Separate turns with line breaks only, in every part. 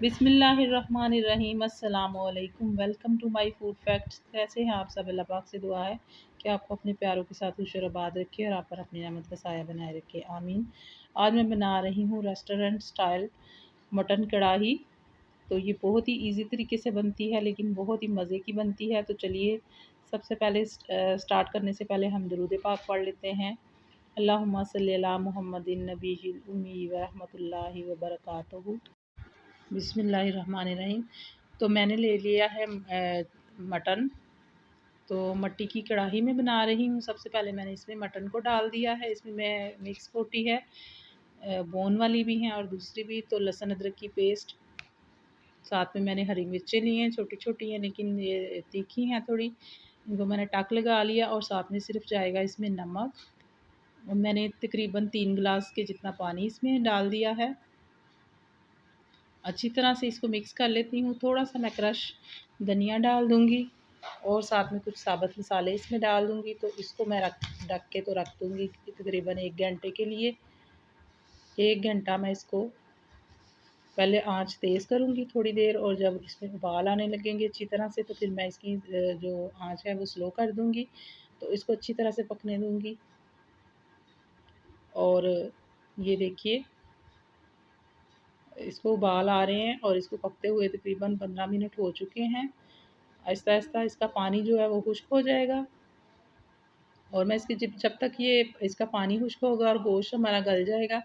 बिस्मिल्लाहिर्रहमानिर्रहीम अस्सलामुअलैकुम। Welcome to my food facts. कैसे हैं आप सब? अल्लाह पाक से दुआ है कि आपको अपने प्यारों के साथ खुश और आबाद रखे और आप पर अपनी रहमत का साया बनाए रखे, आमीन। आज मैं बना रही हूँ रेस्टोरेंट स्टाइल मटन कढ़ाई। तो ये बहुत ही इजी तरीके से बनती है लेकिन बहुत ही मज़े की बनती है। तो चलिए सबसे पहले स्टार्ट करने से पहले हम दुरूद पाक पढ़ लेते हैं। अल्लाहुम्मा सल्ली अला मुहम्मदिन नबीहिल उम्मी व रहमतुल्लाहि व बरकातुहू। बिस्मिल्लाहिर्रहमानिर्रहीम। तो मैंने ले लिया है मटन। तो मट्टी की कढ़ाई में बना रही हूँ। सबसे पहले मैंने इसमें मटन को डाल दिया है। इसमें मैं मिक्स बोटी है, बोन वाली भी हैं और दूसरी भी। तो लहसुन अदरक की पेस्ट, साथ में मैंने हरी मिर्चें ली हैं, छोटी छोटी हैं लेकिन ये तीखी हैं थोड़ी। इनको मैंने टक लगा लिया और साथ में सिर्फ जाएगा इसमें नमक। और मैंने तकरीबन 3 गिलास के जितना पानी इसमें डाल दिया है। अच्छी तरह से इसको मिक्स कर लेती हूँ। थोड़ा सा मैं क्रश धनिया डाल दूँगी और साथ में कुछ साबुत मसाले इसमें डाल दूँगी। तो इसको मैं ढक के तो रख दूँगी तकरीबन 1 घंटे के लिए। 1 घंटा मैं इसको पहले आंच तेज़ करूँगी थोड़ी देर, और जब इसमें उबाल आने लगेंगे अच्छी तरह से तो फिर मैं इसकी जो आंच है वो स्लो कर दूँगी। तो इसको अच्छी तरह से पकने दूँगी। और ये देखिए इसको उबाल आ रहे हैं और इसको पकते हुए तकरीबन 15 मिनट हो चुके हैं। आहिस्ता आहिस्ता इसका पानी जो है वो खुश्क हो जाएगा और मैं इसकी जब तक ये इसका पानी खुश्क होगा और गोश्त हमारा गल जाएगा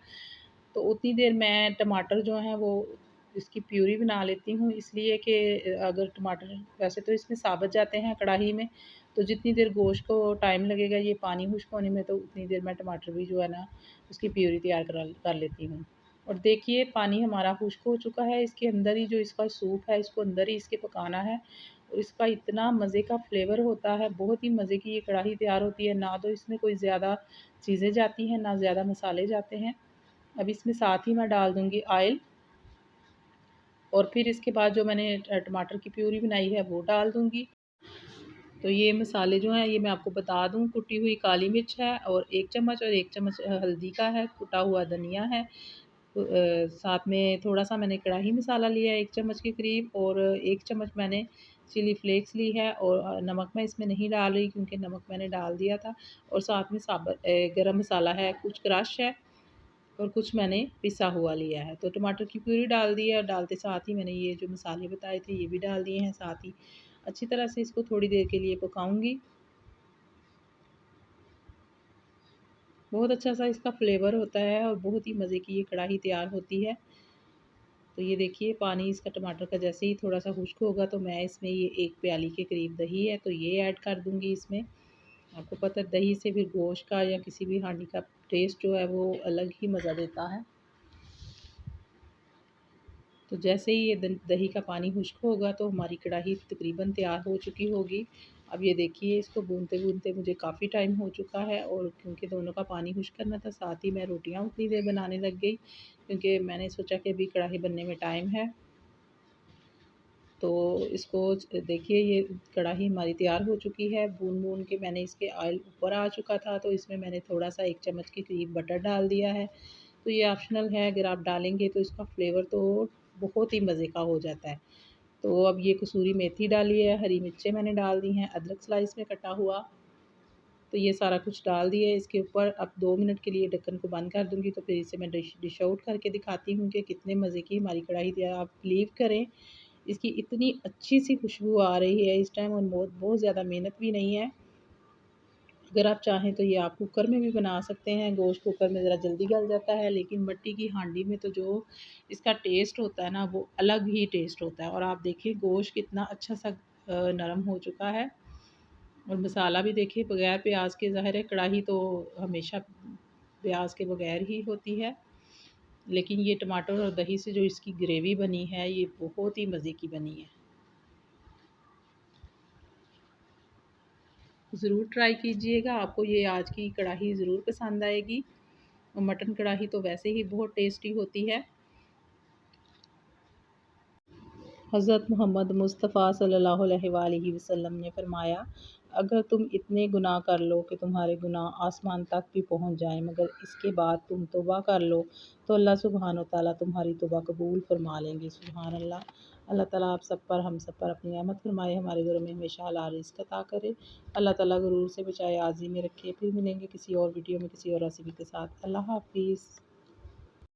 तो उतनी देर मैं टमाटर जो हैं वो इसकी प्यूरी बना लेती हूँ। इसलिए कि अगर टमाटर वैसे तो इसमें साबुत जाते हैं कढ़ाई में, तो जितनी देर गोश्त को टाइम लगेगा ये पानी खुश्क होने में, तो उतनी देर मैं टमाटर भी जो है ना उसकी प्यूरी तैयार कर लेती हूँ। और देखिए पानी हमारा खुश्क हो चुका है। इसके अंदर ही जो इसका सूप है इसको अंदर ही इसके पकाना है और इसका इतना मज़े का फ्लेवर होता है। बहुत ही मज़े की ये कढ़ाई तैयार होती है। ना तो इसमें कोई ज़्यादा चीज़ें जाती हैं, ना ज़्यादा मसाले जाते हैं। अब इसमें साथ ही मैं डाल दूँगी ऑयल और फिर इसके बाद जो मैंने टमाटर की प्यूरी बनाई है वो डाल दूँगी। तो ये मसाले जो हैं ये मैं आपको बता दूँ, कुटी हुई काली मिर्च है और 1 चम्मच, और 1 चम्मच हल्दी का है, कुटा हुआ धनिया है। साथ में थोड़ा-सा मैंने कढ़ाई मसाला लिया है 1 चम्मच के करीब, और 1 चम्मच मैंने चिली फ्लेक्स ली है। और नमक मैं इसमें नहीं डाल रही क्योंकि नमक मैंने डाल दिया था। और साथ में गरम मसाला है, कुछ क्रश है और कुछ मैंने पिसा हुआ लिया है। तो टमाटर की प्यूरी डाल दी है और डालते साथ ही मैंने ये जो मसाले बताए थे ये भी डाल दिए हैं। साथ ही अच्छी तरह से इसको थोड़ी देर के लिए पकाऊंगी। बहुत अच्छा सा इसका फ्लेवर होता है और बहुत ही मज़े की ये कढ़ाई तैयार होती है। तो ये देखिए पानी इसका टमाटर का जैसे ही थोड़ा सा खुश्क होगा तो मैं इसमें ये 1 प्याली के करीब दही है तो ये ऐड कर दूँगी इसमें। आपको पता है दही से फिर गोश्त का या किसी भी हांडी का टेस्ट जो है वो अलग ही मज़ा देता है। तो जैसे ही ये दही का पानी खुश्क होगा तो हमारी कढ़ाई तकरीबन तैयार हो चुकी होगी। अब ये देखिए इसको भूनते-भूनते मुझे काफ़ी टाइम हो चुका है, और क्योंकि दोनों का पानी खुश्क करना था साथ ही मैं रोटियाँ उतनी देर बनाने लग गई क्योंकि मैंने सोचा कि अभी कढ़ाई बनने में टाइम है। तो इसको देखिए ये कढ़ाई हमारी तैयार हो चुकी है। भून-भून के मैंने इसके ऑयल ऊपर आ चुका था तो इसमें मैंने थोड़ा-सा 1 चम्मच के करीब बटर डाल दिया है। तो ये ऑप्शनल है, अगर आप डालेंगे तो इसका फ्लेवर तो बहुत ही मज़े का हो जाता है। तो अब ये कसूरी मेथी डाली है, हरी मिर्चें मैंने डाल दी हैं, अदरक स्लाइस में कटा हुआ। तो ये सारा कुछ डाल दिया है इसके ऊपर। अब 2 मिनट के लिए ढक्कन को बंद कर दूँगी तो फिर इसे मैं डिश आउट करके दिखाती हूँ कि कितने मज़े की हमारी कढ़ाई तैयार। आप बिलीव करें इसकी इतनी अच्छी सी खुशबू आ रही है इस टाइम, और बहुत बहुत ज़्यादा मेहनत भी नहीं है। अगर आप चाहें तो ये आप कुकर में भी बना सकते हैं। गोश्त कुकर में ज़रा जल्दी गल जाता है लेकिन मिट्टी की हांडी में तो जो इसका टेस्ट होता है ना वो अलग ही टेस्ट होता है। और आप देखिए गोश्त कितना अच्छा सा नरम हो चुका है, और मसाला भी देखिए बगैर प्याज के, ज़ाहिर है कढ़ाई तो हमेशा प्याज के बगैर ही होती है, लेकिन ये टमाटर और दही से जो इसकी ग्रेवी बनी है ये बहुत ही मज़े की बनी है। ज़रूर ट्राई कीजिएगा, आपको ये आज की कढ़ाई ज़रूर पसंद आएगी। और मटन कढ़ाई तो वैसे ही बहुत टेस्टी होती है। हज़रत मोहम्मद मुस्तफ़ा सल्लल्लाहु अलैहि वसल्लम ने फरमाया, अगर तुम इतने गुनाह कर लो कि तुम्हारे गुनाह आसमान तक भी पहुंच जाएं, मगर इसके बाद तुम तौबा कर लो तो अल्लाह सुब्हान व तआला तुम्हारी तौबा कबूल फरमा लेंगे। सुभान अल्लाह। अल्लाह ताला आप सब पर, हम सब पर अपनी रहमत फरमाए, हमारे घरों में हमेशा हलाल रिज़्क़ अता करे। अल्लाह ताला गुरूर से बचाए, आज़ी में रखे। फिर मिलेंगे किसी और वीडियो में किसी और रेसिपी के साथ। अल्लाह हाफ़िज़।